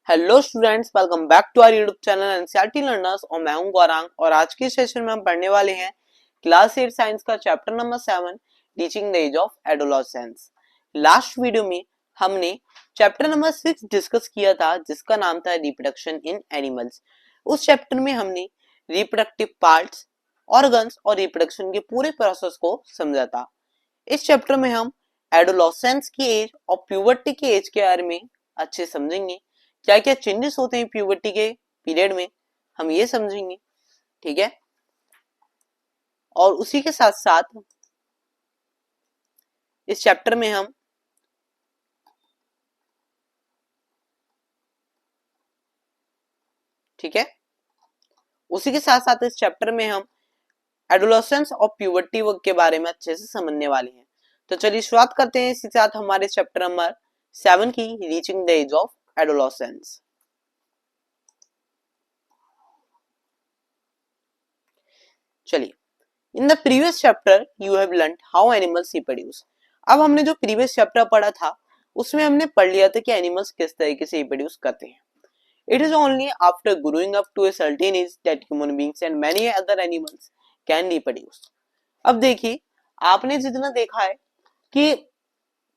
Hello students, welcome back to our YouTube channel NCERT learners. और मैं हूं गौरांग और आज के सेशन में हम पढ़ने वाले हैं क्लास 8 साइंस का chapter number 7 teaching the age of adolescence. Last video में हमने चैप्टर नंबर 6 डिस्कस किया था जिसका नाम था रिप्रोडक्शन इन एनिमल्स। उस चैप्टर में हमने रिप्रोडक्टिव पार्ट्स, ऑर्गन्स और रिप्रोडक्शन के पूरे प्रोसेस को समझा था। इस चैप्टर में हम एडोलसेंस की एज और प्यूबर्टी की एज के बारे में अच्छे समझेंगे। क्या क्या चेंजेस होते हैं प्यूबर्टी के पीरियड में, हम ये समझेंगे। ठीक है, और उसी के साथ साथ इस चैप्टर में हम ठीक है उसी के साथ साथ इस चैप्टर में हम एडोलसेंस और प्यूबर्टी के बारे में अच्छे से समझने वाले हैं। तो चलिए शुरुआत करते हैं इसी के साथ हमारे चैप्टर नंबर 7 की, reaching the age of adolescence. चलिए, in the previous chapter you have learn how animals reproduce. अब हमने जो प्रीवियस चैप्टर पढ़ा था उसमें हमने पढ़ लिया था कि एनिमल्स किस तरीके से रिप्रोड्यूस करते हैं। It is only after growing up to a certain age that human beings and many other animals can reproduce. अब देखिए, आपने जितना देखा है कि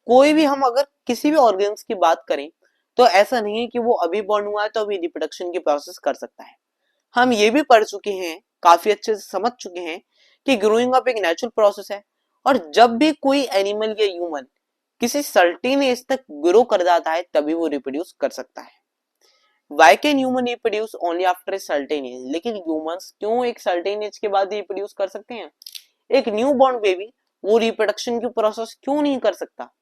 कोई भी हम अगर किसी भी ऑर्गन्स की बात करें तो ऐसा नहीं है कि वो अभी बॉर्न हुआ है तो अभी रिप्रोडक्शन की प्रोसेस कर सकता है। हम ये भी पढ़ चुके हैं, काफी अच्छे से समझ चुके हैं कि ग्रोइंग अप एक नेचुरल प्रोसेस है और जब भी कोई एनिमल या ह्यूमन किसी सर्टेन एज तक ग्रो कर जाता है तभी वो रिप्रोड्यूस कर सकता है। Why can human reproduce only after a certain age? लेकिन ह्यूमंस क्यों एक सर्टेन एज के बाद रिप्रोड्यूस कर सकते हैं? एक न्यू बॉर्न बेबी वो रिप्रोडक्शन की प्रोसेस क्यों नहीं कर सकता?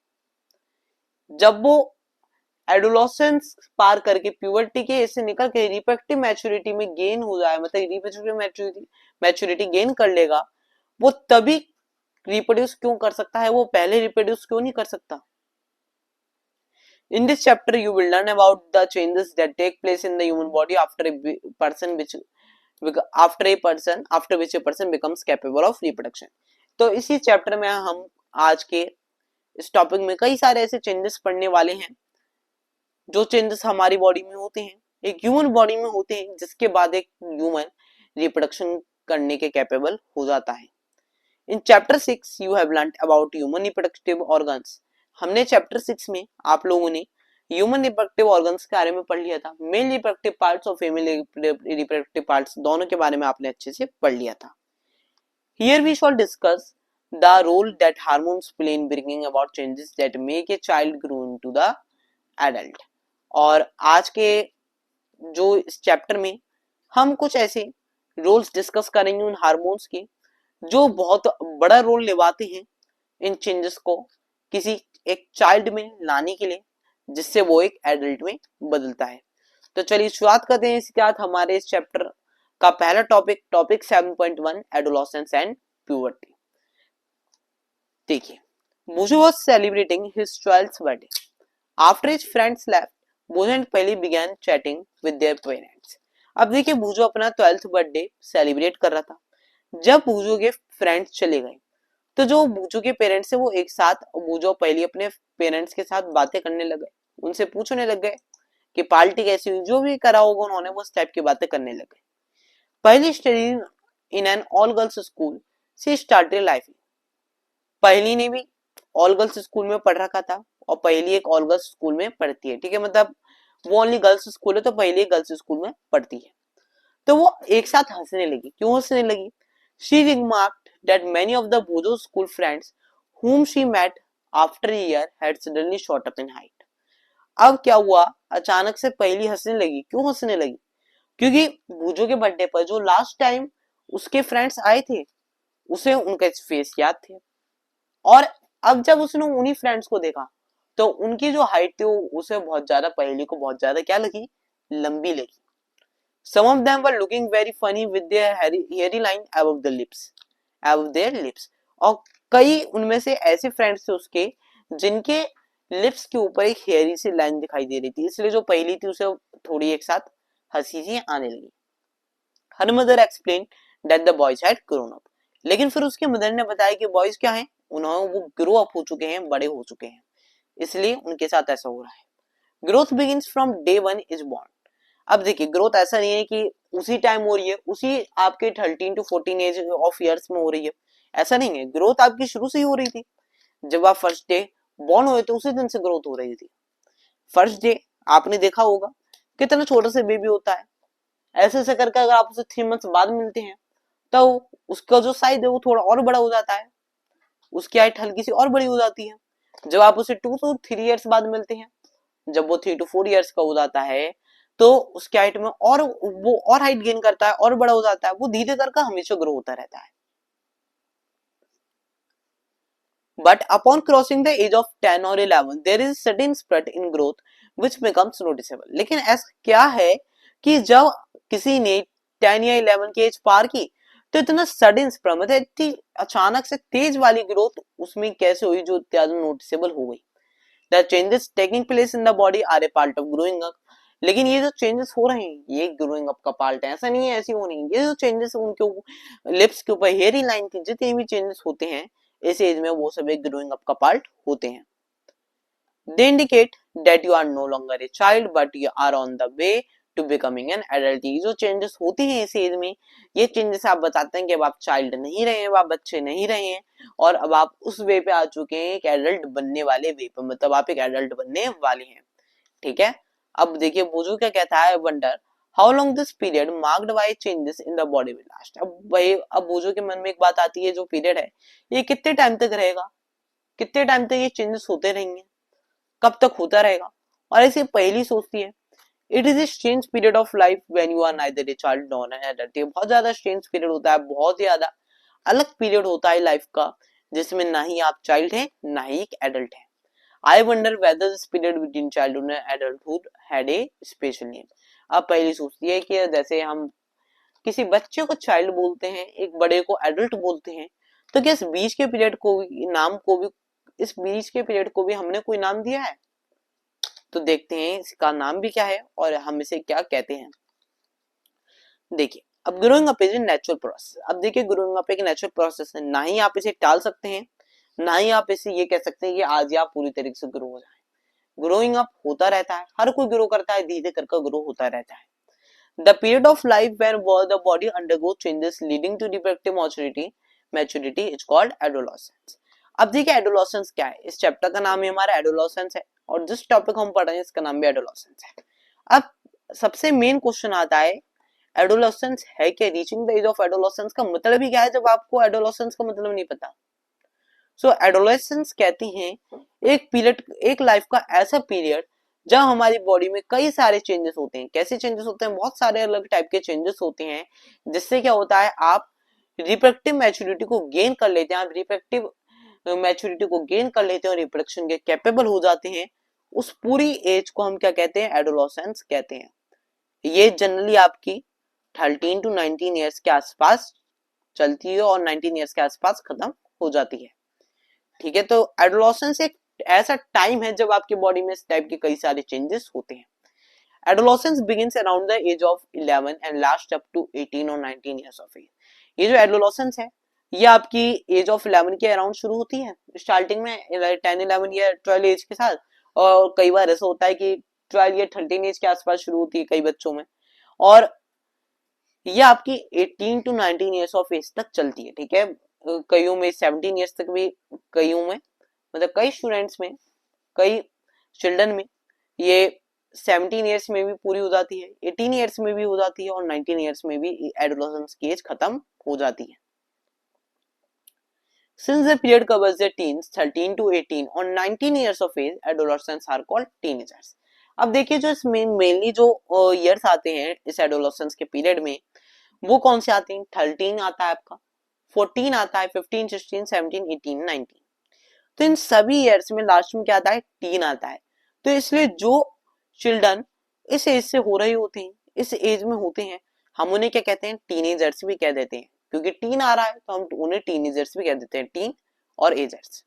जब वो एडोलसेंस पार करके प्यूबर्टी के एज से निकल के रिप्रोडक्टिव मैच्योरिटी में गेन हो जाए, मतलब रिप्रोडक्टिव मैच्योरिटी गेन कर लेगा, वो तभी रिप्रोड्यूस क्यों कर सकता है, वो पहले रिप्रोड्यूस क्यों नहीं कर सकता? In this chapter you will learn about the changes that take place in the human body after which a person becomes capable of reproduction। तो इसी चैप्टर में हम आज के इस टॉपिक में कई सारे ऐसे चेंजेस पढ़ने वाले हैं जो चेंजेस हमारी बॉडी में होते हैं, एक ह्यूमन बॉडी में होते हैं, जिसके बाद एक ह्यूमन रिप्रोडक्शन करने के कैपेबल हो जाता है। In chapter 6 you have learned about human reproductive organs. हमने चैप्टर 6 में आप लोगों ने ह्यूमन रिप्रोडक्टिव ऑर्गन्स के बारे में पढ़ लिया था। मेल रिप्रोडक्टिव पार्ट्स और फीमेल रिप्रोडक्टिव पार्ट्स दोनों के बारे में आपने अच्छे से पढ़ लिया था। Here we shall discuss the role that hormones play in bringing about changes that make a child grow into the adult. और आज के जो इस चैप्टर में हम कुछ ऐसे रोल्स डिस्कस करेंगे उन हार्मोन्स के जो बहुत बड़ा रोल निभाते हैं इन चेंजेस को किसी एक चाइल्ड में लाने के लिए, जिससे वो एक एडल्ट में बदलता है। तो चलिए शुरुआत करते हैं इसके साथ हमारे इस चैप्टर का पहला टॉपिक 7.1 एडोलसेंस एंड प्यूबर्टी। देखिए, Buju was celebrating his 12th birthday. After his friends left, Buju and Peli began chatting with their parents. अब देखिए, बुजो अपना 12th बर्थडे सेलिब्रेट कर रहा था। जब बुजो के फ्रेंड्स चले गए तो जो बुजो के पेरेंट्स है वो एक साथ, बुजो पहले अपने पेरेंट्स के साथ बातें करने लग गए, उनसे पूछने लग गए कि पार्टी कैसी हुई, जो भी करा होगा उन्होंने वो टाइप की बातें करने लग गए। Paheli study in an all girls school, she started life. Paheli ने भी ऑल गर्ल्स स्कूल में पढ़ रखा था और पहली एक ऑल गर्ल्स स्कूल में पढ़ती है। ठीक है, मतलब वो ओनली गर्ल्स स्कूल है तो पहली गर्ल्स स्कूल में पढ़ती है। तो वो एक साथ हंसने लगी। क्यों हंसने लगी? She remarked that many of the बोजो school friends whom she met after a year had suddenly shot up in height। अब क्या हुआ, अचानक से पहली हंसने लगी। क्यों हंसने लगी? क्योंकि भूजो के बर्थडे पर जो लास्ट टाइम उसके फ्रेंड्स आए थे उसे उनका फेस याद थे, और अब जब उसने उन्हीं फ्रेंड्स को देखा तो उनकी जो हाइट थी उसे बहुत ज्यादा, पहली को बहुत ज्यादा क्या लगी, लंबी लगी। Some of them were looking very funny with their hairy line above their lips। और कई उनमें से ऐसे फ्रेंड्स थे उसके जिनके लिप्स के ऊपर एक हेयरी सी लाइन दिखाई दे रही थी, इसलिए जो पहली थी उसे थोड़ी एक साथ हंसी सी आने लगी। Her mother explain that the boys had grown up. लेकिन फिर उसके मदर ने बताया कि बॉयज क्या हैं, उन्होंने वो ग्रो अप हो चुके हैं, बड़े हो चुके हैं, इसलिए उनके साथ ऐसा हो रहा है। Growth begins from day one is born. अब देखिए ग्रोथ ऐसा नहीं है कि उसी टाइम हो रही है, उसी आपके 13 to 14 एज ऑफ ईयर्स में हो रही है, ऐसा नहीं है। ग्रोथ आपकी शुरू से ही हो रही थी, जब आप फर्स्ट डे बॉर्न हुए तो उसी दिन से ग्रोथ हो रही थी। फर्स्ट डे आपने देखा होगा कितना छोटा सा बेबी होता है, ऐसे ऐसे करके अगर आप उसे 3 मंथ्स बाद मिलते हैं तो उसका जो साइज है वो थोड़ा और बड़ा हो जाता है, उसकी हाइट हल्की सी और बड़ी हो जाती है। जब आप उसे 2 to 3 ईयर्स बाद मिलते हैं, जब वो 3 to 4 ईयर्स का हो जाता है तो उसकी हाइट में और वो और हाइट गेन करता है और बड़ा हो जाता है, वो धीरे करके हमेशा ग्रो होता रहता है। But upon crossing the age of 10 or 11, there is a sudden spurt in growth which becomes noticeable. लेकिन ऐसा क्या है कि जब किसी ने 10 या 11 की एज पार की तो इतना सडन स्प्रट, मतलब इतनी अचानक से तेज वाली ग्रोथ उसमें कैसे हुई जो ज्यादा नोटिसेबल हो गई। The changes taking place in the body are a part of growing up. लेकिन ये जो चेंजेस हो रहे हैं ये ग्रोइंग अप का पार्ट है, ऐसा नहीं है ऐसी हो नहीं। ये जो चेंजेस उनके लिप्स के ऊपर हेयरी लाइन की जितने भी चेंजेस होते हैं इस एज में वो सब एक ग्रोइंग अप का पार्ट होते हैं। They indicate that you are no longer a child but you are on the way to becoming an adult. ये जो चेंजेस होते हैं इस एज में, ये चेंजेस आप बताते हैं कि अब आप चाइल्ड नहीं रहे हैं, अब आप बच्चे नहीं रहे हैं और अब आप उस वे पे आ चुके हैं एक एडल्ट बनने वाले वे पे, मतलब आप एक एडल्ट बनने वाले हैं। ठीक है, अब देखिए बोजू क्या कहता है, wonder how long this period marked by changes in the body will last. अब भाई अब बोजू के मन में एक बात आती है, जो पीरियड है ये कितने टाइम तक रहेगा, कितने टाइम तक ये चेंजेस होते रहेंगे, कब तक होता रहेगा। और ऐसी पहली सोचती है it is a strange period of life when you are neither a child nor an adult. ये बहुत ज्यादा स्ट्रेंज पीरियड होता है, बहुत ज्यादा अलग पीरियड होता है लाइफ का, जिसमें ना ही आप चाइल्ड हैं ना ही एक एडल्ट है। I wonder whether this period between childhood and adulthood had a special name. अब पहली सोचती है कि जैसे हम किसी बच्चे को चाइल्ड बोलते हैं, एक बड़े को एडल्ट बोलते हैं, तो क्या इस बीच के पीरियड को भी नाम को भी इस बीच के पीरियड को भी हमने कोई नाम दिया है? तो देखते हैं इसका नाम भी क्या है और हम इसे क्या कहते हैं। देखिए अब growing up is a natural process. अब देखिए ग्रोइंग अप एक नेचुरल प्रोसेस है, ना ही आप इसे टाल सकते हैं ना ही आप इसे ये कह सकते हैं कि आज ही आप पूरी तरीके से ग्रो हो जाए। ग्रोइंग अप होता रहता है, हर कोई ग्रो करता है, धीरे करके ग्रो होता रहता है। The period of life when the body undergoes changes leading to reproductive maturity is called adolescence. अब देखिए एडोलसेंस क्या है, इस चैप्टर का नाम ही हमारा एडोलसेंस है और जिस टॉपिक हम पढ़ रहे हैं इसका नाम भी एडोलसेंस है। अब सबसे मेन क्वेश्चन आता है एडोलसेंस है क्या, reaching the age of adolescence का मतलब ही क्या है जब आपको एडोलसेंस का मतलब नहीं पता। सो एडोलसेंस कहती हैं एक पीरियड, एक लाइफ का ऐसा पीरियड जब हमारी बॉडी में कई सारे चेंजेस होते हैं। कैसे चेंजेस होते हैं, बहुत सारे अलग टाइप के चेंजेस होते हैं, जिससे क्या होता है आप रिप्रोडक्टिव मैच्योरिटी को गेन कर लेते हैं, आप रिप्रोडक्टिव मैच्योरिटी को गेन कर लेते हैं और रिप्रोडक्शन के कैपेबल हो जाते हैं। उस पूरी एज को हम क्या कहते हैं, एडोलसेंस कहते हैं। ये जनरली आपकी 13 to 19 ईयर्स के आसपास चलती है और 19 ईयर्स के आसपास खत्म हो जाती है। ठीक है, तो एडोलसेंस एक ऐसा टाइम है जब आपकी बॉडी में इस टाइप के कई सारे चेंजेस होते हैं। Adolescence begins around the age of 11 and last up to 18 और 19 ईयर्स ऑफ एज। ये जो एडोलसेंस है ये आपकी एज ऑफ 11 के अराउंड शुरू होती है, स्टार्टिंग में 10 11 या 12 एज के साथ, और कई बार ऐसा होता है कि 12 या 13 एज के आसपास शुरू होती है कई बच्चों में, और ये आपकी 18 to 19 ईयर्स ऑफ एज तक चलती है। ठीक है, कईयों में 17 ईयर्स तक भी, कईयों में मतलब कई स्टूडेंट्स में, कई चिल्ड्रन में ये 17 ईयर्स में भी पूरी हो जाती है, 18 ईयर्स में भी हो जाती है और 19 ईयर्स में भी एडोलसेंस की एज खत्म हो जाती है। Since the period covers the teens 13 to 18 or 19 years of age, adolescents are called teenagers. अब देखिए जो इसमें मेनली जो ईयर्स आते हैं इस एडोलसेंस के पीरियड में वो कौन से आते हैं, 13 आता है आपका, 14 आता है, 15 16 17 18 19। तो इन सभी ईयर्स में लास्ट में क्या आता है, टीन आता है। तो इसलिए जो चिल्ड्रन इस एज से हो रहे होते हैं, इस एज में होते हैं, हम उन्हें क्या कहते हैं, टीनेजर्स भी कह देते हैं, क्योंकि टीन आ रहा है तो हम उन्हें टीनेजर्स भी कह देते हैं, टीन और एजर्स।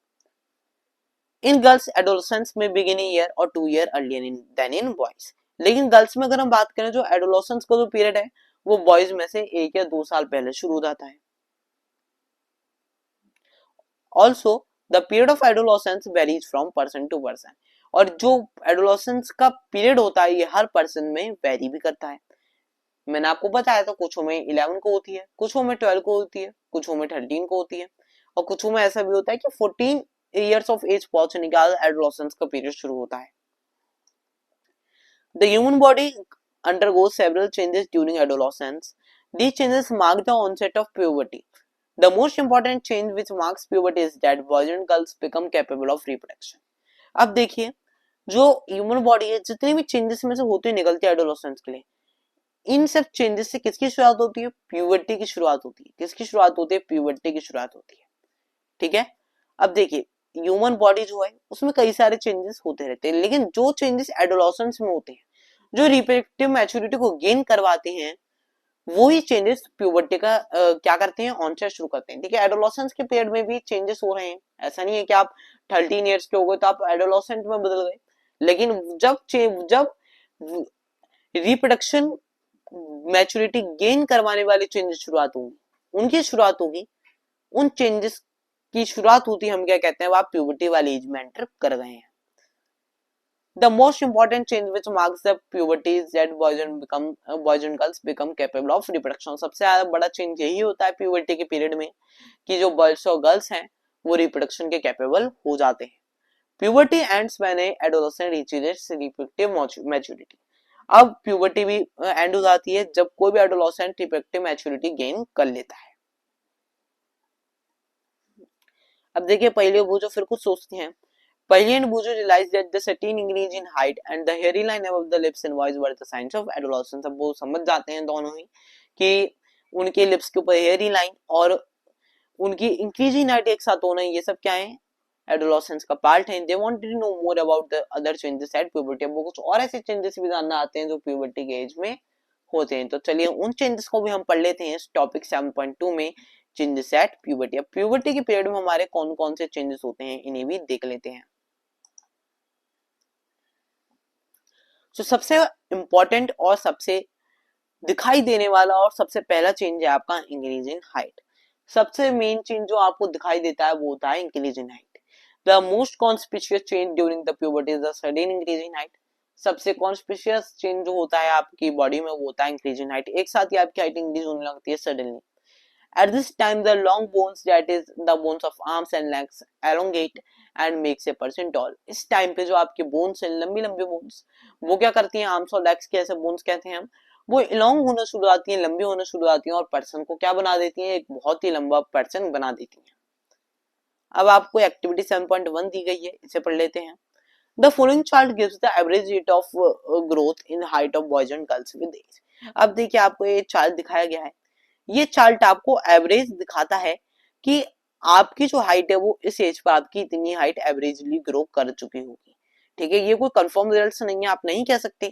इन गर्ल्स एडोलसेंस में बिगिन ईयर और 2 year earlier than in boys. लेकिन गर्ल्स में अगर हम बात करें जो एडोलसेंस का जो पीरियड है वो बॉयज में से 1 या 2 साल पहले शुरू हो जाता है। Also the period of adolescence varies from person to person. और जो एडोलेसेंस का पीरियड होता है ये हर पर्सन में वेरी भी करता है। मैंने आपको बताया था कुछ में 11 को होती है, कुछ में 12 को होती है, कुछ में 13 को होती है, और कुछ में ऐसा भी होता है कि 14 ईयर्स ऑफ एज पहुंचने के बाद एडोलेसेंस का पीरियड शुरू होता है। The human body undergoes several changes during adolescence. These changes mark the onset of puberty. The most important change which marks puberty is that boys and girls become capable of reproduction. अब देखिए, जो human body है जितने भी changes में से होते निकलते हैं एडोलेसेंस के लिए, इन सब चेंजेस से किसकी शुरुआत होती है? प्यूबर्टी की शुरुआत होती है। किसकी शुरुआत होती है? प्यूबर्टी की शुरुआत होती है। ठीक है, अब देखिए ह्यूमन बॉडी जो है उसमें कई सारे चेंजेस होते रहते हैं, लेकिन जो चेंजेस एडोलेसेंस में होते हैं, जो रिप्रोडक्टिव मैच्योरिटी को गेन करवाते हैं, वो ही चेंजेस प्यूबर्टी का क्या करते हैं? ऑनसेट शुरू करते हैं। ठीक है, एडोलेसेंस के पीरियड में भी चेंजेस हो रहे हैं। ऐसा नहीं है कि आप 13 ईयर्स के हो गए तो आप एडोलेसेंट में बदल गए, लेकिन जब रिप्रोडक्शन मैच्योरिटी गेन करवाने वाले चेंजेस शुरुआत होंगी, उनकी शुरुआत होगी, उन चेंजेस की शुरुआत होती है, हम क्या कहते हैं? आप प्यूबर्टी वाली एज में एंटर कर गए हैं। The most important change which marks the puberty is that boys and girls become capable of reproduction. सबसे ज्यादा बड़ा चेंज यही होता है प्यूबर्टी के पीरियड में कि जो बॉयज और गर्ल्स हैं वो रिप्रोडक्शन के कैपेबल हो जाते हैं। Puberty ends when A adolescent reaches reproductive maturity. अब प्यूबर्टी भी एंड हो जाती है जब कोई भी एडोलेसेंट रिप्रोडक्टिव मैच्योरिटी गेन कर लेता है। अब देखिए पहले वो जो फिर कुछ सोचते हैं। Paheli and Buju realized that the certain increase in height and the hairy line above the lips and voice were the signs of adolescence. अब वो समझ जाते हैं दोनों ही कि उनके लिप्स के ऊपर हेयरी लाइन और उनकी इंक्रीजिंग हाइट एक साथ होना, ये सब क्या है? एडोलेसेंस का पार्ट है। They wanted to know more about the other changes at puberty. अब वो कुछ और ऐसे चेंजेस भी जानना आते हैं जो प्यूबर्टी के एज में होते हैं। तो चलिए उन चेंजेस को भी हम पढ़ लेते हैं इस टॉपिक 7.2 में, चेंजेस एट प्यूबर्टी। अब प्यूबर्टी के पीरियड में हमारे कौन कौन से चेंजेस होते हैं इन्हें भी देख लेते हैं। तो सबसे इंपॉर्टेंट और सबसे दिखाई देने वाला और सबसे पहला चेंज है आपका इंक्रीज इन हाइट। सबसे मेन चेंज जो आपको दिखाई देता है वो होता है increase in height. The most conspicuous change during the puberty is the sudden increase in height. सबसे कॉन्स्पिशियस चेंज जो होता है आपकी बॉडी में वो होता है इंक्रीज इन हाइट। एक साथ ही आपकी हाइट इंक्रीज होने लगती है suddenly. At this time, the long bones, that is the bones of arms and legs, elongate and makes a person tall. इस टाइम पे जो आपके बोन्स हैं, लंबी लंबी बोन्स, वो क्या करती हैं? आर्म्स और लेग्स के ऐसे बोन्स कहते हैं हम, वो इलोंग होना शुरू हो जाती हैं, लंबी होना शुरू हो जाती हैं और पर्सन को क्या बना देती हैं? एक बहुत ही लंबा पर्सन बना देती हैं। अब आपको एक्टिविटी 7.1 दी गई है, इसे पढ़ लेते हैं। The following chart gives the average rate of growth in height of boys and girls with age. अब देखिए आपको ये चार्ट दिखाया गया है। ये चार्ट आपको एवरेज दिखाता है कि आपकी जो हाइट है वो इस एज पर आपकी इतनी हाइट एवरेजली ग्रो कर चुकी होगी। ठीक है, ये कोई कंफर्म रिजल्ट्स नहीं है, आप नहीं कह सकते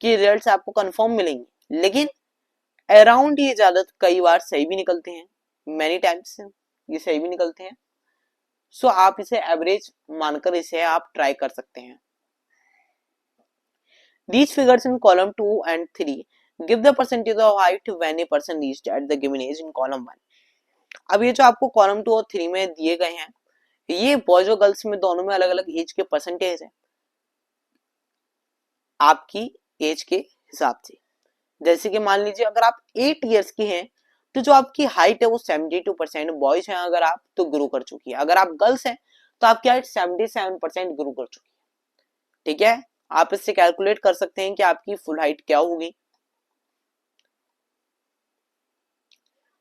कि रिजल्ट्स आपको कंफर्म मिलेंगे, लेकिन अराउंड ये ज्यादा कई बार सही भी निकलते हैं, मैनी टाइम्स ये सही भी निकलते हैं। सो आप इसे एवरेज मानकर इसे आप ट्राई कर सकते हैं। These figures in column 2 and 3 give the percentage of height when a person reached at the given age in column 1. अब ये जो आपको कॉलम 2 और 3 में दिए गए हैं, ये बॉयज और गर्ल्स में दोनों में अलग अलग एज के परसेंटेज है आपकी एज के हिसाब से। जैसे कि मान लीजिए अगर आप 8 इयर्स की हैं तो जो आपकी हाइट है वो 72% बॉयज हैं अगर आप तो ग्रो कर चुकी है। अगर आप गर्ल्स हैं तो आपकी हाइट 77% ग्रो कर चुकी है। ठीक है, आप इससे कैलकुलेट कर सकते हैं कि आपकी फुल हाइट क्या होगी।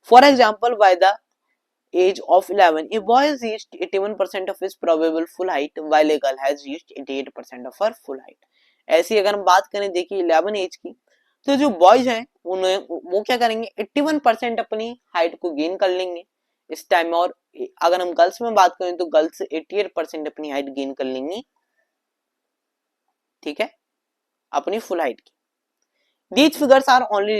For example, by the age of 11, a boy has reached 81% of his probable full height, while a girl has reached 88% of her full height. ऐसी अगर हम बात करें देखिए 11 एज की, तो जो बॉयज हैं उन्हें वो क्या करेंगे? 81% अपनी हाइट को गेन कर लेंगे इस टाइम में, और अगर हम गर्ल्स में बात करें तो गर्ल्स 88% अपनी हाइट गेन कर लेंगी। ठीक है, अपनी फुल हाइट की। These figures are only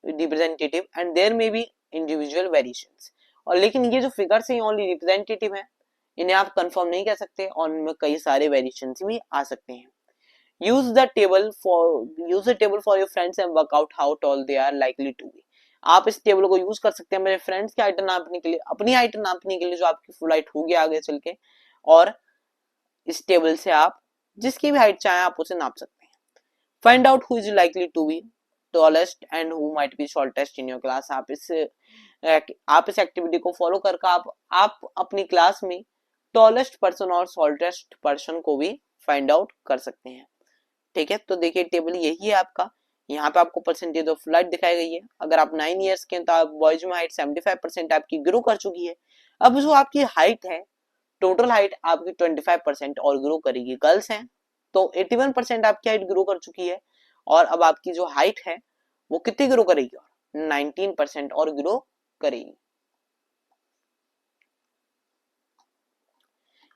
representative and there may be individual variations. और लेकिन ये जो फिगर्स हैं ओनली रिप्रेजेंटेटिव है, इन्हें आप कंफर्म नहीं कह सकते और इनमें कई सारे वेरिएशंस भी आ सकते हैं। Use the table for your friends and work out how tall they are likely to be. आप इस टेबल को यूज कर सकते हैं मेरे फ्रेंड्स की हाइट नापने के लिए, अपनी हाइट नापने के लिए जो आपकी फुल हाइट होगी आगे चल के, और इस टेबल से आप जिसकी भी हाइट चाहे आप उसे नाप सकते हैं। Find out who is likely to be tallest and who might be shortest in your class. आप इस एक्टिविटी को फॉलो करके आप अपनी क्लास में टॉलेस्ट पर्सन और शॉर्टेस्ट पर्सन को भी फाइंड आउट कर सकते हैं। ठीक है, तो देखिए टेबल यही है आपका। यहाँ पे आपको परसेंटेज ऑफ फ्लाइट दिखाई गई है। अगर आप 9 इयर्स के हैं तो आप बॉयज में हाइट 75% आपकी ग्रो कर चुकी है। अब जो आपकी हाइट है, टोटल हाइट आपकी 25% और ग्रो करेगी। गर्ल्स हैं तो 81% आपकी हाइट ग्रो कर चुकी है, और अब आपकी जो हाइट है वो कितनी ग्रो करेगी, 19% और ग्रो करेगी।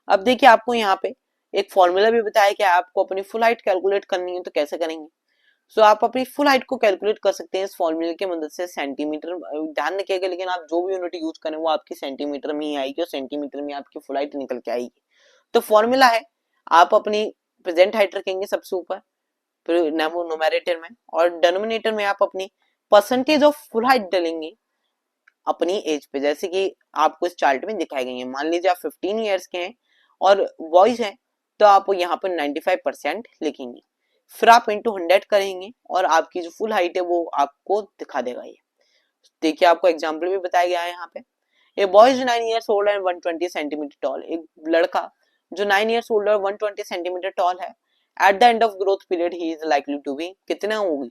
अब देखिए आपको यहाँ पे एक फॉर्मूला भी बताया कि आपको अपनी फुल हाइट कैलकुलेट करनी है, तो कैसे करेंगे। सो आप अपनी फुल हाइट को कैलकुलेट कर सकते हैं इस फॉर्मूले की मदद से। सेंटीमीटर ध्यान रखिएगा, लेकिन आप जो भी यूनिट यूज करें वो आपकी सेंटीमीटर में ही आएगी और सेंटीमीटर में आपकी फुल हाइट निकल के आएगी। तो फॉर्मूला है, आप अपनी प्रेजेंट हाइट रखेंगे सबसे ऊपर, फिर न्यूमरेटर में, और डिनोमिनेटर में आप अपनी परसेंटेज ऑफ फुल हाइट डालेंगे अपनी एज पे, जैसे कि आपको इस चार्ट में दिखाई गई है। मान लीजिए आप 15 ईयर्स के हैं और बॉयज हैं, तो आप यहाँ पर 95% लिखेंगे। फिर आप इंटू 100 करेंगे और आपकी जो फुल हाइट है वो आपको दिखा देगा। ये देखिए आपको एग्जाम्पल भी बताया गया है यहाँ पे। A boy is 9 years old and 120 centimetre tall. एक लड़का जो 9 इयर्स ओल्ड और 120 सेंटीमीटर टॉल है, at the end of growth period he is likely to be, कितना होगी,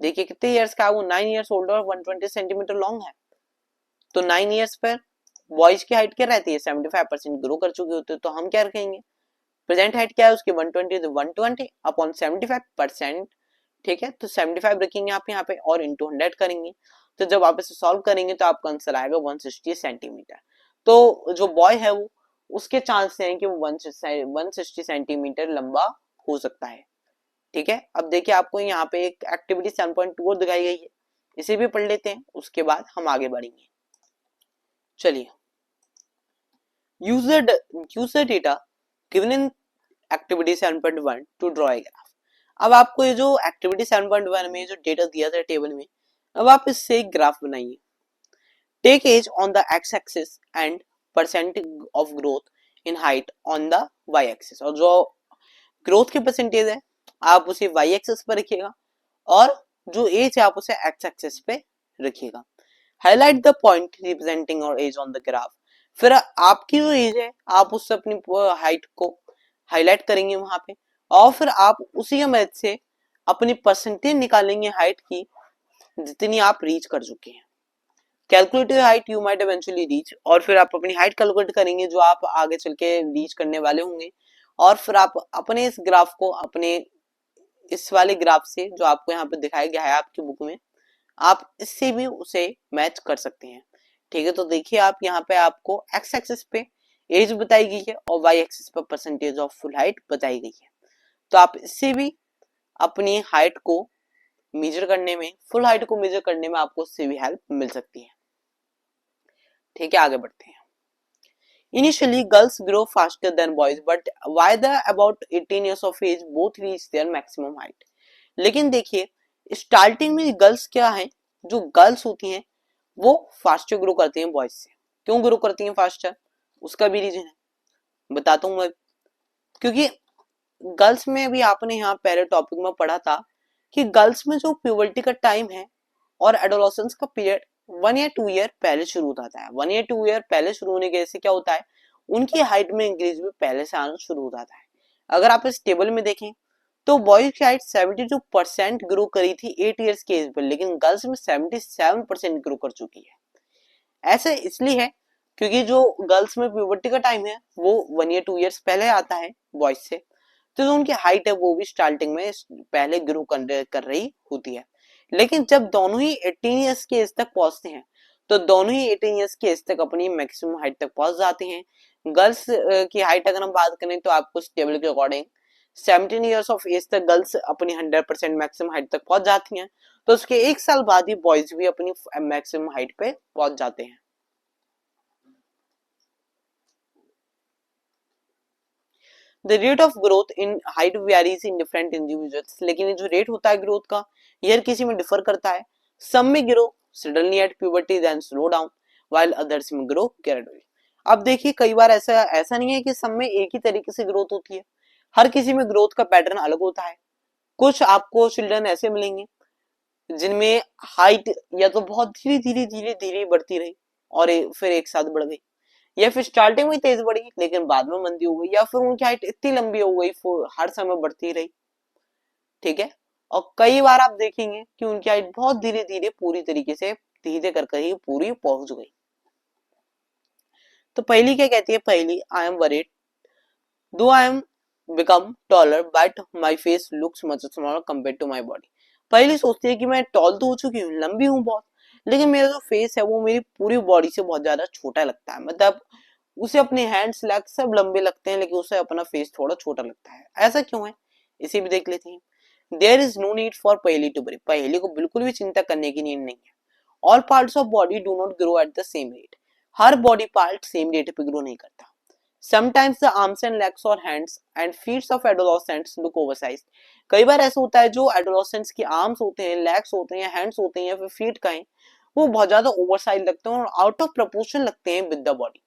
देखिए कितने इयर्स का है वो, 9 इयर्स ओल्ड और 120 सेंटीमीटर लॉन्ग है। तो 9 इयर्स पर बॉयज की हाइट क्या रहती है, 75% ग्रो कर चुकी होती है। तो हम क्या रखेंगे, प्रेजेंट हाइट क्या है उसकी 120, तो 120 अपॉन 75%। ठीक है, तो 75 रखेंगे आप यहाँ पे और इंटू 100 करेंगे। तो जब आप इसे सॉल्व करेंगे तो आपका आंसर आएगा 160 सेंटीमीटर। तो जो बॉय है वो, उसके चांस हैं कि वो 160 सेंटीमीटर लंबा हो सकता है। ठीक है, अब देखिए आपको यहाँ पे एक एक्टिविटी 7.2 दिखाई गई है, इसे भी पढ़ लेते हैं, उसके बाद हम आगे बढ़ेंगे। चलिए, user data given in activity 7.1 to draw a graph. अब आपको ये जो एक्टिविटी 7.1 में जो डेटा दिया था टेबल में, अब आप इससे एक ग्राफ बनाइए। Take age on the X axis and percentage of growth in height on the Y axis. और जो ग्रोथ की परसेंटेज है आप उसे वाई एक्सिस पर रखिएगा, और जो एज है आप उसे एक्स एक्सिस पे रखिएगा। हाईलाइट द पॉइंट रिप्रेजेंटिंग और एज ऑन द ग्राफ। फिर आपकी जो एज है आप उससे अपनी हाइट को हाईलाइट करेंगे वहां पे, और फिर आप उसी की मदद से अपनी परसेंटेज निकालेंगे हाइट की जितनी आप रीच कर चुके हैं। Calculative height you might eventually reach, और फिर आप अपनी हाइट कैलकुलेट करेंगे जो आप आगे चल के रीच करने वाले होंगे। और फिर आप अपने इस ग्राफ को अपने इस वाले ग्राफ से जो आपको यहाँ पे दिखाया गया है आपकी बुक में, आप इससे भी उसे मैच कर सकते हैं। ठीक है, तो देखिए आप यहाँ पे आपको एक्स एक्सिस पे एज बताई गई है और वाई एक्सिस पर परसेंटेज ऑफ फुल हाइट बताई गई है। तो आप इससे भी अपनी हाइट को मेजर करने में, फुल हाइट को मेजर करने में आपको उससे भी हेल्प मिल सकती है। ठीक है, आगे बढ़ते हैं। Initially girls grow faster than boys, but why the about 18 years of age both reach their maximum height। लेकिन देखिए स्टार्टिंग में गर्ल्स क्या है, जो गर्ल्स होती हैं वो फास्टर ग्रो करती हैं बॉयज से। क्यों ग्रो करती हैं फास्टर, उसका भी रीजन है, बताता हूँ मैं। क्योंकि गर्ल्स में भी आपने यहाँ पहले टॉपिक में पढ़ा था कि गर्ल्स में जो प्यूबर्टी का टाइम है और एडोलेसेंस का पीरियड 1 या 2 ईयर पहले शुरू होता है। 1 या 2 ईयर पहले शुरू होने के से क्या होता है, उनकी हाइट में इंक्रीज भी पहले से आना शुरू हो जाता है। अगर आप इस टेबल में देखें तो बॉयज की हाइट 72% ग्रो करी थी 8 ईयर्स के एज पर, लेकिन गर्ल्स में 77% ग्रो कर चुकी है। ऐसे इसलिए है क्योंकि जो गर्ल्स में प्यूबर्टी का टाइम है वो 1 या 2 ईयर्स पहले आता है बॉयज से, तो जो उनकी हाइट है वो भी स्टार्टिंग में पहले ग्रो कर रही होती है। लेकिन जब दोनों ही 18 ईयर्स के एज तक पहुंचते हैं तो दोनों ही 18 ईयर्स के एज तक अपनी मैक्सिमम हाइट तक पहुंच जाते हैं। गर्ल्स की हाइट अगर हम बात करें तो आपको इस टेबल के अकॉर्डिंग 17 ईयर्स ऑफ एज तक गर्ल्स अपनी 100% मैक्सिमम हाइट तक पहुंच जाती हैं, तो उसके 1 साल बाद ही बॉयज भी अपनी मैक्सिमम हाइट पे पहुंच जाते हैं। The rate of growth in height varies in different individuals. लेकिन ये जो रेट होता है ग्रोथ का, ये हर किसी में डिफर करता है। Some may grow suddenly at puberty then slow down, while others may grow gradually. अब देखिए कई बार ऐसा नहीं है कि सब में एक ही तरीके से ग्रोथ होती है। हर किसी में ग्रोथ का पैटर्न अलग होता है। कुछ आपको चिल्ड्रन ऐसे मिलेंगे जिनमें हाइट या तो बहुत धीरे धीरे धीरे धीरे बढ़ती रही और फिर एक साथ बढ़ गई, या फिर स्टार्टिंग में तेज बढ़ी लेकिन बाद में मंदी हो गई, या फिर उनकी हाइट इतनी लंबी हो गई हर समय बढ़ती रही। ठीक है। और कई बार आप देखेंगे कि उनकी हाइट बहुत धीरे धीरे पूरी तरीके से धीरे करके ही पूरी पहुंच गई। तो पहली क्या कहती है, पहली आई am worried though I am become taller but my face looks much smaller compare to my body. Paheli सोचती है कि मैं टॉल तो हो चुकी हूँ, लंबी हूँ बहुत, लेकिन मेरा जो फेस है वो मेरी पूरी बॉडी से बहुत ज्यादा छोटा लगता है। मतलब उसे अपने हैंड्स लेग्स सब लंबे लगते हैं लेकिन उसे अपना फेस थोड़ा छोटा लगता है। ऐसा क्यों है, इसे भी देख लेते हैं। There is no need for Paheli to worry, Paheli को बिल्कुल भी चिंता करने की नीड नहीं है। All parts of body do not grow at the same rate, her body part same rate पे ग्रो नहीं करता। Sometimes the arms and legs or hands and feet of adolescents look oversized. कई बार ऐसा होता है जो adolescents की arms होते हैं, लेग्स होते हैं, हैंड्स होते हैं या फिर फीट का है, वो बहुत ज्यादा ओवरसाइज लगते हैं और आउट ऑफ प्रपोर्शन लगते हैं विद द बॉडी।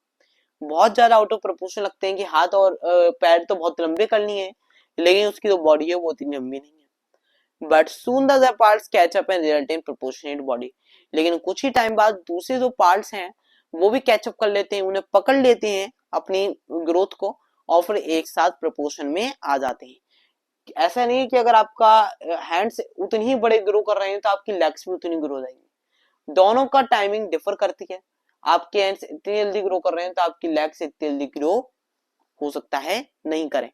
बहुत ज्यादा आउट ऑफ प्रपोर्शन लगते हैं कि हाथ और पैर तो बहुत लंबे कर लिए हैं लेकिन उसकी जो बॉडी है वो इतनी लंबी नहीं है। But soon the other parts catch up and result in proportionate body, लेकिन कुछ ही टाइम बाद दूसरे जो पार्ट्स हैं वो भी कैचअप कर लेते हैं, उन्हें पकड़ लेते हैं अपनी ग्रोथ को और फिर एक साथ प्रपोर्शन में आ जाते हैं। ऐसा नहीं है कि अगर आपका हैंड्स उतनी ही बड़े ग्रो कर रहे हैं तो आपकी लेग्स भी उतनी ग्रो हो जाएंगी। दोनों का टाइमिंग डिफर करती है। आपके हैंड्स इतनी जल्दी ग्रो कर रहे हैं तो आपकी लेग्स इतनी जल्दी ग्रो हो सकता है नहीं करें।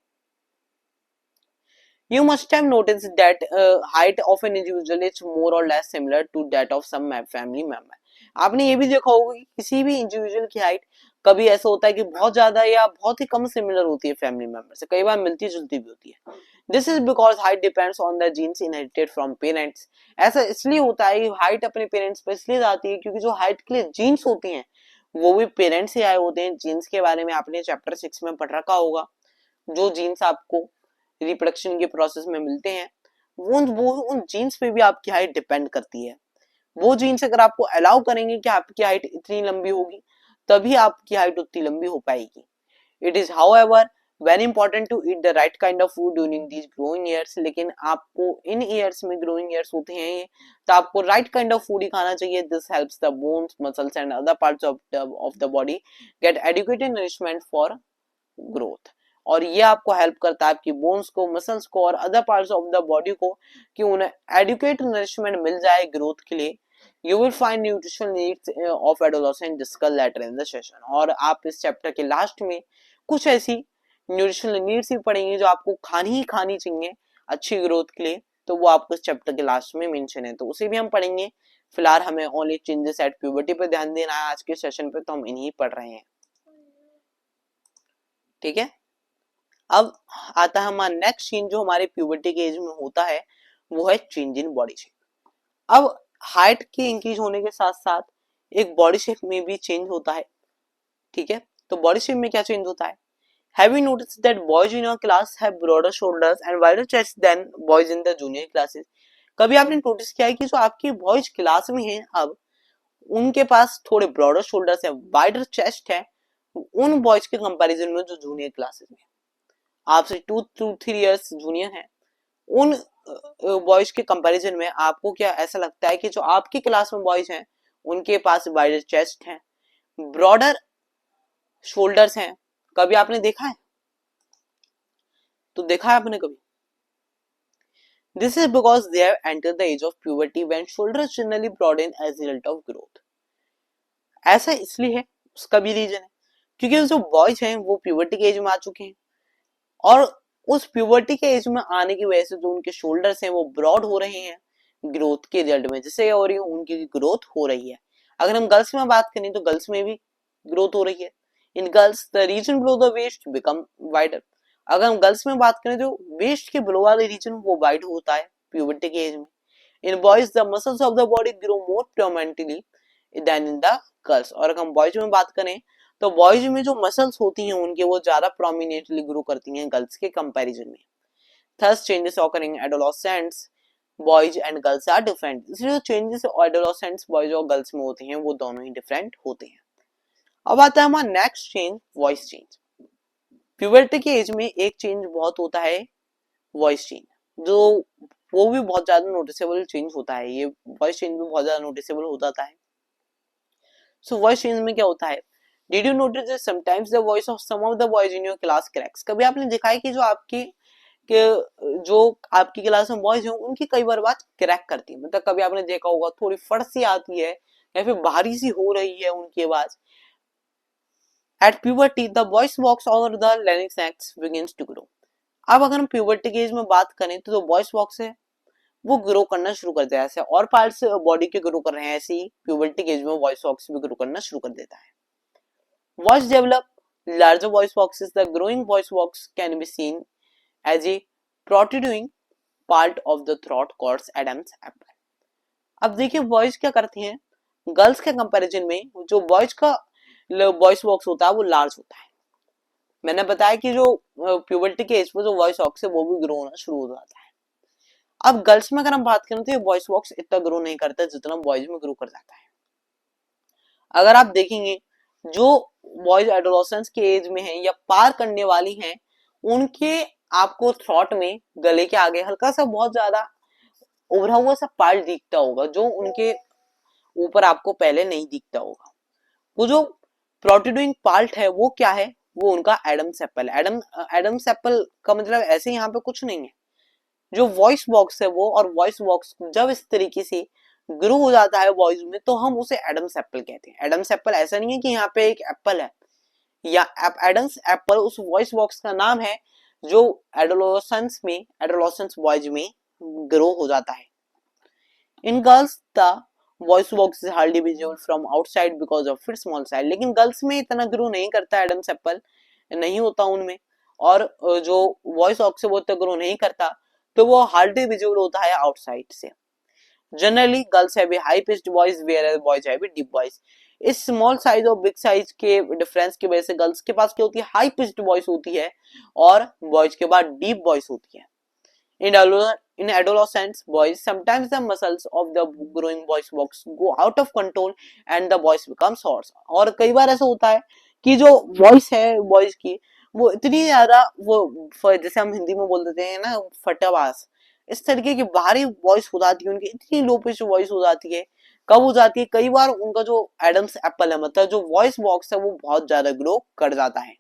You must have noticed that height of an individual is more or less similar to that of some family member. आपने ये भी देखा होगा कि किसी भी इंडिविजुअल की हाइट कभी ऐसा होता है कि बहुत ज्यादा या बहुत ही कम सिमिलर होती है फैमिली मेंबर से, कई बार मिलती जुलती भी होती है। This is because height depends on the genes inherited from parents. ऐसा इसलिए होता है कि हाइट अपने पेरेंट्स पर इसलिए आती है क्योंकि जो हाइट के लिए जीन्स होती हैं वो भी पेरेंट्स से आए होते हैं। जीन्स के बारे में आपने चैप्टर 6 में पढ़ रखा होगा। जो जीन्स आपको रिप्रोडक्शन के प्रोसेस में मिलते हैं वो उन जीन्स पे भी आपकी हाइट डिपेंड करती है। वो जीन्स अगर आपको अलाउ करेंगे कि आपकी हाइट इतनी लंबी होगी तभी आपकी हाइट उतनी लंबी हो पाएगी। It is however very important to eat the right kind of food during these growing years, लेकिन आपको इन ईयर्स में ग्रोइंग ईयर्स होते हैं ये, तो आपको राइट काइंड ऑफ फूड ही खाना चाहिए। This helps the bones muscles and other parts of the body get adequated nourishment for growth. और ये आपको हेल्प करता है आपकी बोन्स को, मसल्स को और other parts of the body को कि उन्हें एडुकेट नरिशमेंट मिल जाए ग्रोथ के लिए। You will find nutritional needs of adolescent discuss later in the session, और आप इस चैप्टर के लास्ट में कुछ ऐसी न्यूट्रिशनल नीड्स ही पढ़ेंगे जो आपको खानी चाहिए अच्छी ग्रोथ के लिए, तो वो आपको इस चैप्टर के लास्ट में मेंशन है, तो उसे भी हम पढ़ेंगे। फिलहाल हमें ओनली चेंजेस एट प्यूबर्टी पे ध्यान देना है आज के सेशन पे, तो हम इन्हीं पढ़ रहे हैं। ठीक है। अब आता है हमारा नेक्स्ट चेंज जो हमारे प्यूबर्टी के एज में होता है, वो है चेंज इन बॉडी शेप। अब हाइट के इंक्रीज होने के साथ साथ एक बॉडी शेप में भी चेंज होता है। ठीक है, तो बॉडी शेप में क्या चेंज होता है? Have you noticed that boys in your class have broader shoulders and wider chests than boys in the junior classes? कभी आपने नोटिस किया है कि जो आपके बॉयज क्लास में हैं अब उनके पास थोड़े ब्रॉडर शोल्डर्स है, वाइडर चेस्ट है उन बॉयज के कंपैरिजन में जो जूनियर क्लासेस में आपसे 2 to 3 इयर्स जूनियर है। उन बॉयज के कंपैरिजन में आपको क्या ऐसा लगता है कि जो आपकी क्लास में बॉयज हैं उनके पास वाइडर चेस्ट है, ब्रॉडर शोल्डर्स हैं? कभी आपने देखा है? तो देखा है आपने कभी? This is because they have entered the age of puberty when shoulders generally broaden as a result of growth. ऐसा इसलिए है, उसका भी रीजन है क्योंकि जो बॉयज हैं वो प्यूबर्टी के एज में आ चुके हैं और उस प्यूबर्टी के एज में आने की वजह से जो उनके शोल्डर्स हैं वो ब्रॉड हो रहे हैं ग्रोथ के रिजल्ट में, जिससे हो रही है उनकी ग्रोथ हो रही है। अगर हम गर्ल्स में बात करें तो गर्ल्स में भी ग्रोथ हो रही है। In girls the region below the waist become wider. अगर हम गर्ल्स में बात करें तो वेस्ट के बिलो वाले रीजन वो वाइड होता है प्यूबर्टी के एज में। In boys the muscles of the body grow more prominently than in the girls. और अगर हम बॉयज में बात करें तो बॉयज में जो मसल्स होती हैं उनके वो ज्यादा प्रोमिनेंटली ग्रो करती हैं गर्ल्स के कंपैरिजन में। There's changes occurring adolescents boys and girls are different. इसलिए जो चेंजेस एडोलेसेंट्स बॉयज और गर्ल्स में होते हैं वो दोनों ही डिफरेंट होते हैं। अब आता है हमारा next change, voice change. Puberty की एज में एक चेंज बहुत होता है, वॉइस चेंज, जो वो भी बहुत ज्यादा नोटिसेबल चेंज होता है, ये वॉइस चेंज भी बहुत ज्यादा नोटिसेबल हो जाता है। सो वॉइस चेंज में क्या होता है, did you notice that sometimes the voice of some of the boys in your class cracks, कभी आपने देखा है कि जो आपकी क्लास में बॉयज हैं उनकी कई बार बात क्रैक करती है, मतलब कभी आपने देखा होगा थोड़ी फट सी आती है या फिर भारी सी हो रही है उनकी आवाज। At puberty the voice box और the larynx acts begins to grow. अब अगर हम प्यूबर्टी के एज में बात करें तो जो वॉइस बॉक्स है वो ग्रो करना शुरू कर देता है, ऐसे और पार्ट्स बॉडी के ग्रो कर रहे हैं, ऐसे ही प्यूबर्टी के एज में वॉइस बॉक्स भी ग्रो करना शुरू कर देता है। Voice develop larger voice boxes, the growing voice box can be seen as a protruding part of the throat called Adam's apple. अब देखिए वॉइस क्या करती हैं, गर्ल्स के कंपैरिजन में जो बॉयज का वॉइस बॉक्स होता है वो लार्ज होता है। मैंने बताया कि जो प्यूबर्टी के एज पे जो वॉइस बॉक्स है वो भी ग्रो होना शुरू हो जाता है। अब गर्ल्स में अगर हम बात करें तो ये वॉइस बॉक्स इतना ग्रो नहीं करता जितना बॉयज में ग्रो कर जाता है। अगर आप देखेंगे जो बॉयज एडोलेसेंस के एज में है या पार करने वाली हैं, उनके आपको थ्रॉट में गले के आगे हल्का सा बहुत ज्यादा उभरा हुआ सा पार्ट दिखता होगा, जो उनके ऊपर आपको पहले नहीं दिखता होगा। वो जो प्रोट्रूडिंग पार्ट है वो क्या है, वो उनका एडम्स एप्पल। एडम्स एप्पल का मतलब ऐसे यहाँ पे कुछ नहीं है, जो वॉइस बॉक्स है वो, और वॉइस बॉक्स जब इस तरीके से ग्रो हो जाता है वॉइस में तो हम उसे एडम्स एप्पल कहते हैं। एडम्स एप्पल ऐसा नहीं है कि यहाँ पे एक एप्पल है, या एडम्स एप्पल उस वॉइस बॉक्स का नाम है जो एडोलेसेंस बॉयज में ग्रो हो जाता है। In girls the voice box is hardly visible from outside because of its small size, लेकिन गर्ल्स में इतना ग्रो नहीं करता एडम्स एप्पल, नहीं होता उनमें, और जो वॉइस बॉक्स है वो इतना ग्रो नहीं करता, तो वो हार्डली विजिबल होता है आउटसाइड से। Generally girls have a high pitched voice where boys have a deep voice. इस स्मॉल साइज और बिग साइज के डिफरेंस की वजह से गर्ल्स के पास क्या होती है, हाई पिच्ड वॉइस होती है, और बॉयज के पास डीप वॉइस होती है। In adolescents, boys, sometimes the muscles of the growing voice box go out of control and the voice becomes hoarse. और कई बार ऐसा होता है कि जो वॉइस है बॉयज की वो इतनी ज्यादा वो जैसे हम हिंदी में बोल देते हैं ना फटावास, इस तरीके की भारी वॉइस हो जाती है उनकी, इतनी लो पिच वॉइस हो जाती है। कब हो जाती है, कई बार उनका जो एडम्स एप्पल है मतलब जो वॉइस बॉक्स है वो बहुत ज्यादा ग्रो कर जाता है।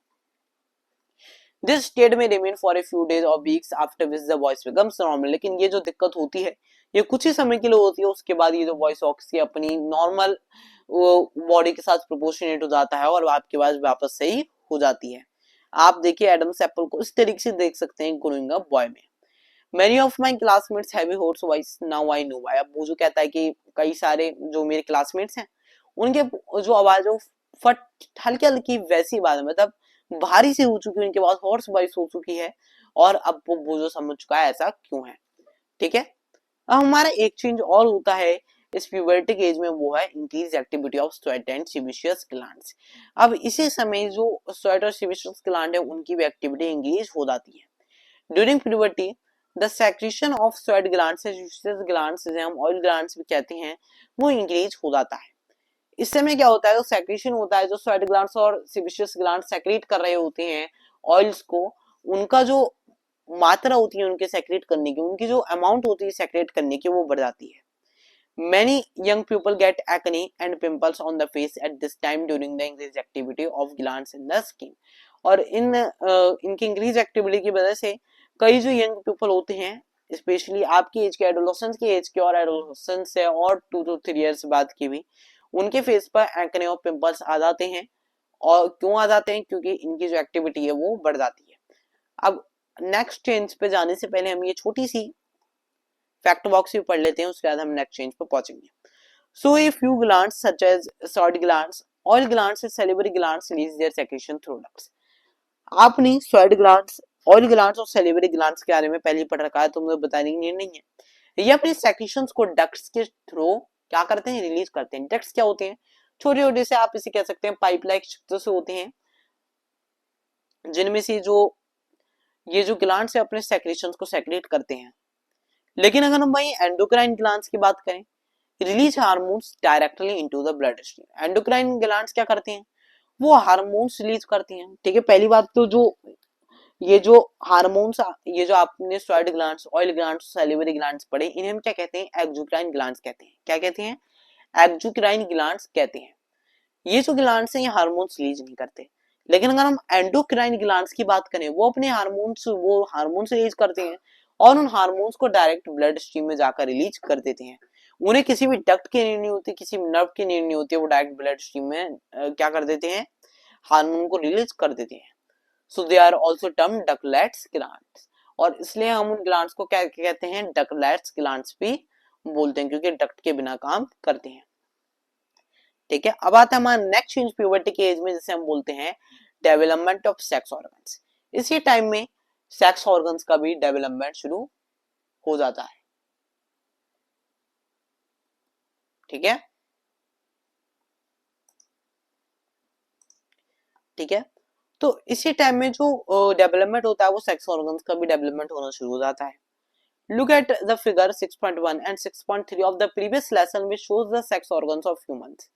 This state may remain for a few days or weeks after which the voice becomes normal। लेकिन ये जो दिक्कत होती है ये कुछ ही समय के लिए होती है, उसके बाद ये जो वॉइस ऑक्सी अपनी नॉर्मल बॉडी के साथ प्रोपोर्शनेट हो जाता है और आपके पास वापस सही हो जाती है। आप देखिए एडम्स एप्पल को इस तरीके से देख सकते हैं ग्रोइंग अप बॉय में। Many of my classmates have a hoarse voice now I know why। अब वो जो कहता है कि कई सारे जो मेरे क्लासमेट्स हैं उनके जो आवाज है फट हल्की हल्की वैसी बात है, मतलब भारी सी हो चुकी है, उनके पास हॉर्स वॉइस हो चुकी है, और अब वो जो समझ चुका है ऐसा क्यों है। ठीक है, अब हमारा एक चेंज और होता है इस प्यूबर्टी एज में, वो है increase activity of sweat and sebaceous glands. अब इसी समय जो स्वेट और सेबेशियस ग्लैंड है उनकी भी एक्टिविटी इंक्रीज हो जाती है। During puberty the secretion of sweat glands, sebaceous glands जिसे हम ऑयल ग्लैंड्स भी कहते हैं, वो इंक्रीज हो जाता है। इस समय क्या होता है, जो सेक्रेशन होता है, जो स्वेट ग्लैंड्स और सेबेशियस ग्लैंड्स सेक्रेट कर रहे होते हैं ऑयल्स को, उनका जो मात्रा होती है उनके सेक्रेट करने की, उनकी जो अमाउंट होती है सेक्रेट करने की वो बढ़ जाती है। Many young people get acne and pimples on the face at this time during the increased activity of glands in the skin। और इनकी इंक्रीज एक्टिविटी की वजह से कई जो यंग पीपल होते हैं, स्पेशली आपकी एज के, एडोलेसेंस की एज के और एडोलेसेंस से और 2 to 3 इयर्स बाद की भी, उनके फेस पर एक्ने और पिंपल्स आ जाते हैं। और क्यों आ जाते हैं, क्योंकि इनकी जो एक्टिविटी है वो बढ़ जाती है। अब नेक्स्ट चेंज पे जाने से पहले हम ये छोटी सी फैक्ट बॉक्स भी पढ़ लेते हैं, उसके बाद हम नेक्स्ट चेंज पे पहुंचेंगे। So a few glands such as salt glands, oil glands and salivary glands release their secretion through ducts. आपने सॉल्ट ग्लैंड्स, ऑयल ग्लैंड्स और सैलिवरी ग्लैंड्स के बारे में पहले ही पढ़ रखा है, तो मुझे बताने की नीड नहीं है। ये अपने सेक्रेशंस को डक्ट्स के थ्रू क्या करते हैं, रिलीज करते हैं। डक्ट्स क्या होते हैं, छोटे छोटे से, आप इसे कह सकते हैं पाइप लाइक से होते हैं, जिनमें से जो ये जो ग्लैंड्स है अपने सेक्रेशंस को सेक्रेट करते हैं। लेकिन अगर हम भाई एंडोक्राइन ग्लैंड्स की बात करें, release hormones directly into the blood stream. Endocrine glands क्या करते हैं, वो हार्मोन्स रिलीज करती हैं। ठीक है, पहली बात तो जो ये जो हार्मोन्स, ये जो आपने sweat glands, oil glands, salivary glands पढ़े, इन्हें हम क्या कहते हैं? एक्सोक्राइन ग्लैंड्स कहते हैं। क्या कहते हैं? एक्सोक्राइन ग्लैंड्स कहते हैं। ये जो ग्लैंड्स हैं ये हार्मोन्स रिलीज नहीं करते, लेकिन अगर हम एंडोक्राइन ग्लैंड्स की बात करें, वो अपने हार्मोन्स रिलीज करते हैं और उन हार्मोन्स को डायरेक्ट ब्लड स्ट्रीम में जाकर रिलीज कर देते हैं। उन्हें किसी भी डक्ट की नीड नहीं होती, किसी नर्व की नीड नहीं होती, वो डायरेक्ट ब्लड स्ट्रीम में क्या कर देते हैं? हार्मोन को रिलीज कर देते हैं। So they are also term ductless glands, और इसलिए हम उन ग्लैंड्स को क्या कहते हैं? डकलेट्स ग्लैंड्स भी बोलते हैं, क्योंकि डक्ट के बिना काम करते हैं। ठीक है, अब आता है हमारा नेक्स्ट चेंज प्यूबर्टी के एज में, जिसे हम बोलते हैं डेवलपमेंट ऑफ सेक्स ऑर्गन्स। इसी टाइम में सेक्स ऑर्गन्स का भी डेवलपमेंट शुरू हो जाता है। ठीक है, ठीक है, तो इसी टाइम में जो डेवलपमेंट होता है वो सेक्स ऑर्गन्स का भी डेवलपमेंट होना शुरू हो जाता है। Look at the figure 6.1 and 6.3 of the previous lesson which shows the sex organs of humans.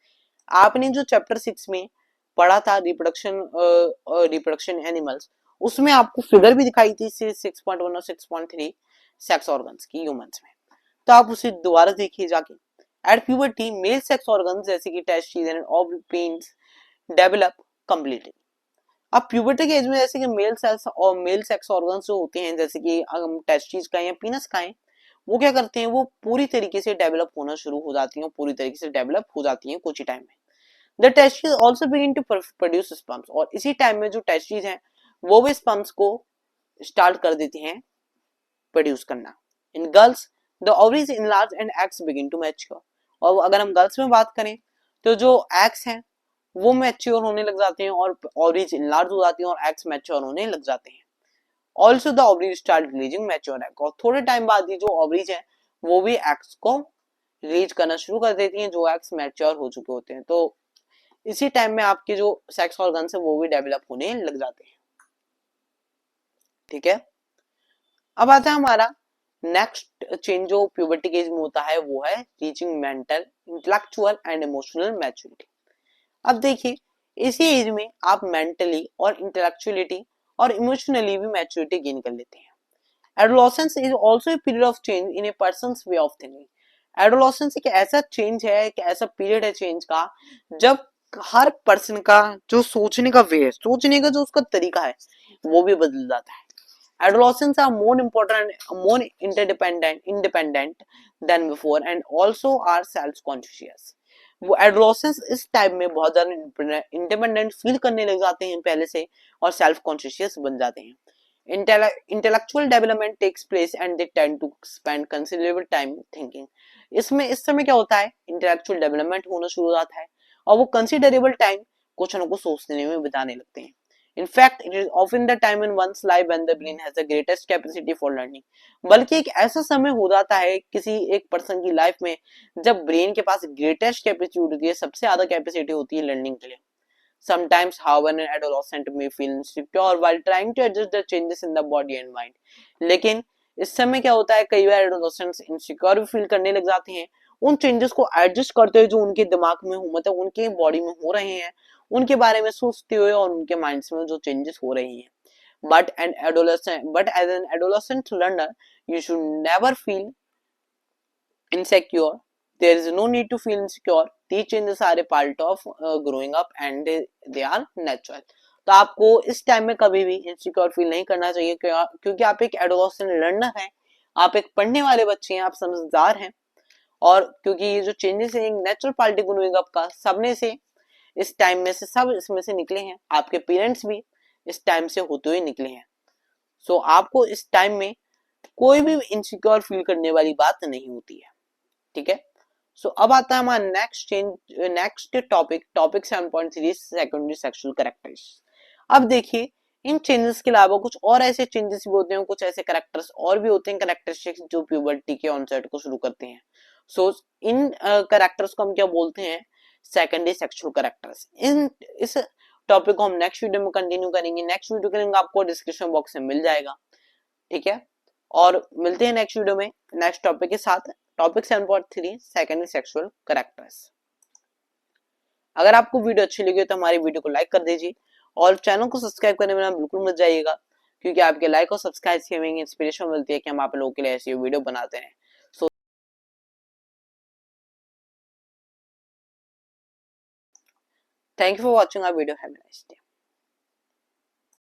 आपने जो चैप्टर 6 में पढ़ा था रिप्रोडक्शन एनिमल्स, उसमें आपको फिगर भी दिखाई थी 6.1 और 6.3 सेक्स ऑर्गन्स की ह्यूमंस में, तो आप उसे दोबारा देखिए जाके। At puberty male sex organs जैसे कि testis and ovaries develop completely. अब प्यूबर्टी के एज में जैसे कि मेल सेक्स ऑर्गन्स जो होते हैं, जैसे कि टेस्टिस का या पीनस का है, वो क्या करते हैं? वो पूरी तरीके से डेवलप होना शुरू हो जाती हैं, पूरी तरीके से डेवलप हो जाती हैं कुछ ही टाइम में। The testes also begin to produce sperms, और इसी टाइम में जो टेस्टिस हैं वो भी स्पर्म्स को स्टार्ट कर देती हैं प्रोड्यूस करना। In girls the ovaries enlarge and eggs begin to mature, और अगर हम गर्ल्स में बात करें तो जो एग्स हैं वो मैच्योर होने लग जाते हैं और ओवरीज इनलार्ज हो जाती हैं और एग्स मैच्योर होने लग जाते हैं। Also the ovaries start releasing mature egg, और थोड़े टाइम बाद ही जो ओवरीज है वो भी एग्स को रिलीज करना शुरू कर देती हैं, जो एग्स मैच्योर हो चुके होते हैं। तो इसी टाइम में आपके जो सेक्स ऑर्गन्स है वो भी डेवलप होने लग जाते हैं। ठीक है, अब आता है हमारा नेक्स्ट चेंज जो प्यूबर्टी के एज में होता है, वो है reaching mental, intellectual and emotional maturity. अब देखिए, इसी एज में आप मेंटली और इंटेलेक्चुअलिटी और इमोशनली भी मैच्योरिटी गेन कर लेते हैं। Adolescence is also a period of change in A persons way of thinking. Adolescence एक ऐसा चेंज है, एक ऐसा पीरियड है चेंज का, जब हर पर्सन का जो सोचने का वे है, सोचने का जो उसका तरीका है, वो भी बदल जाता है। Adolescents are more important, more independent than before and also are self-conscious. वो एडोलेसेंस इस टाइम में बहुत ज्यादा इंडिपेंडेंट फील करने लग जाते हैं पहले से, और सेल्फ कॉन्शियस बन जाते हैं। Intellectual development takes place and they tend to spend considerable time thinking. इसमें इस समय क्या होता है? इंटेलेक्चुअल डेवलपमेंट होना शुरू हो जाता है और वो कंसिडरेबल टाइम कुछ न कुछ सोचने में बिताने लगते हैं। In fact, it is often the time in one's life when the brain has the greatest capacity for learning. बल्कि एक ऐसा समय हो जाता है किसी एक पर्सन की लाइफ में जब ब्रेन के पास ग्रेटेस्ट कैपेसिटी होती है, सबसे ज्यादा कैपेसिटी होती है लर्निंग के लिए। Sometimes, however, an adolescent may feel insecure while trying to adjust the changes in the body and mind. लेकिन इस समय क्या होता है, कई बार एडोलेसेंट्स इनसिक्योर भी फील करने लग जाते हैं उन चेंजेस को एडजस्ट करते हुए जो उनके दिमाग में हो, मतलब उनके बॉडी में हो रहे हैं, उनके बारे में सोचते हुए और उनके माइंड्स में जो चेंजेस हो रही हैं। But as an adolescent learner, you should never feel insecure. There is no need to feel insecure. These changes are a part of growing up and they are natural. तो आपको इस time में कभी भी insecure feel नहीं करना चाहिए, क्योंकि आप एक एडोलेसेंट लर्नर हैं, आप एक पढ़ने वाले बच्चे हैं, आप समझदार हैं, और क्योंकि ये जो चेंजेस है एक नेचुरल पार्ट ग्रोइंग अप का, सबने से इस टाइम में से सब इसमें से निकले हैं, आपके पेरेंट्स भी इस टाइम से होते हुए निकले हैं। सो आपको इस टाइम में कोई भी इनसिक्योर फील करने वाली बात नहीं होती है। ठीक है, सो अब आता है हमारा next topic 7.3 secondary sexual characters. अब देखिए, इन चेंजेस के अलावा कुछ और ऐसे चेंजेस भी होते हैं, कुछ ऐसे कैरेक्टर्स और भी होते हैं, कैरेक्टरिस्टिक्स जो प्यूबर्टी के ऑनसेट को शुरू करते हैं। सो इन कैरेक्टर्स को हम क्या बोलते हैं? Secondary sexual characters. इस टॉपिक को हम नेक्स्ट वीडियो में कंटिन्यू करेंगे। नेक्स्ट वीडियो का लिंक आपको डिस्क्रिप्शन बॉक्स में मिल जाएगा। ठीक है, और मिलते हैं नेक्स्ट वीडियो में नेक्स्ट टॉपिक के साथ। Topic 7.3 secondary sexual characters. अगर आपको वीडियो अच्छी लगी तो हमारी वीडियो को लाइक कर दीजिए और चैनल को सब्सक्राइब करने में बिल्कुल मत जाइएगा, क्योंकि आपके लाइक और सब्सक्राइब से हमें इंस्पिरेशन मिलती है कि हम आप लोगों के लिए ऐसी वीडियो बनाते हैं। So thank you for watching our video, have a nice day.